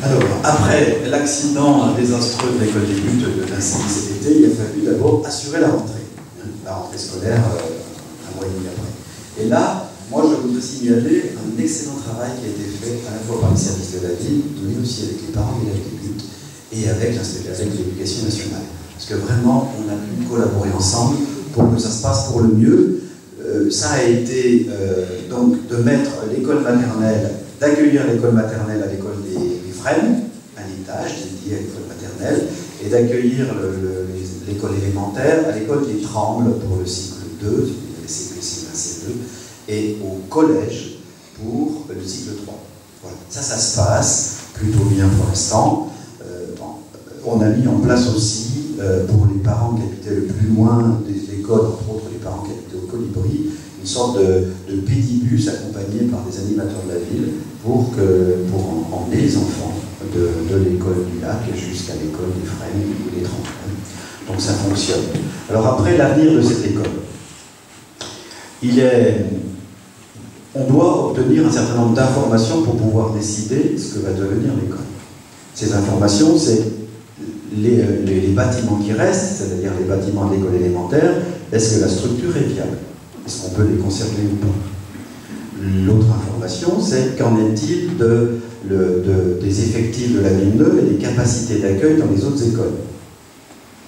Alors, après l'accident désastreux de l'école des buts de l'incendie cet été, il a fallu d'abord assurer la rentrée scolaire un mois et demi après. Et là, moi je voudrais signaler un excellent travail qui a été fait à la fois par les services de la ville, mais aussi avec les parents d'élèves des buts et avec l'éducation nationale. Parce que vraiment, on a pu collaborer ensemble pour que ça se passe pour le mieux. Ça a été donc de mettre l'école maternelle, d'accueillir l'école maternelle à l'école des Fresnes, un étage dédié à l'école maternelle, et d'accueillir l'école élémentaire à l'école des Trembles pour le cycle 2, les cycles C1, C2, et au collège pour le cycle 3. Voilà. Ça se passe plutôt bien pour l'instant. On a mis en place aussi, pour les parents qui habitaient le plus loin des écoles, entre autres les parents qui habitaient au Colibri, une sorte de pédibus accompagné par des animateurs de la ville pour emmener les enfants de l'école du lac jusqu'à l'école des Fresnes ou des Trembles. Donc ça fonctionne. Alors après, l'avenir de cette école. On doit obtenir un certain nombre d'informations pour pouvoir décider ce que va devenir l'école. Ces informations, c'est les bâtiments qui restent, c'est-à-dire les bâtiments de l'école élémentaire. Est-ce que la structure est viable? Est-ce qu'on peut les conserver ou pas? L'autre information, c'est qu'en est-il des effectifs de la ville neuve et des capacités d'accueil dans les autres écoles?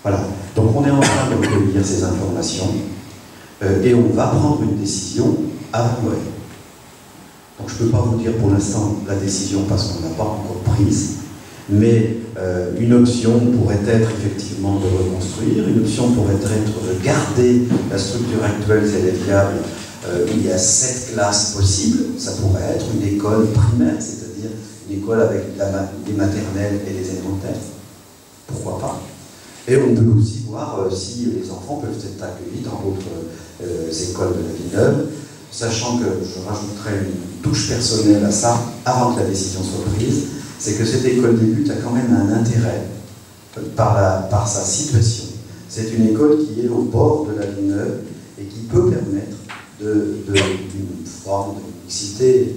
Voilà. Donc on est en train de recueillir ces informations et on va prendre une décision avant Noël. Donc je ne peux pas vous dire pour l'instant la décision parce qu'on n'a pas encore prise, mais une option pourrait être effectivement de reconstruire, une option pourrait être de garder la structure actuelle si elle est viable, où il y a 7 classes possibles. Ça pourrait être une école primaire, c'est-à-dire une école avec des maternelles et des élémentaires. Pourquoi pas? Et on peut aussi voir si les enfants peuvent être accueillis dans d'autres écoles de la ville neuve, sachant que je rajouterai une touche personnelle à ça, avant que la décision soit prise, c'est que cette école des buts a quand même un intérêt par sa situation. C'est une école qui est au bord de la ville neuve et qui peut permettre d'une forme de mixité,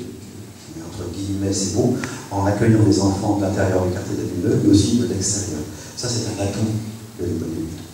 entre guillemets c'est beau, en accueillant des enfants de l'intérieur du quartier de la ville neuve, mais aussi de l'extérieur. Ça c'est un atout de l'école des buts.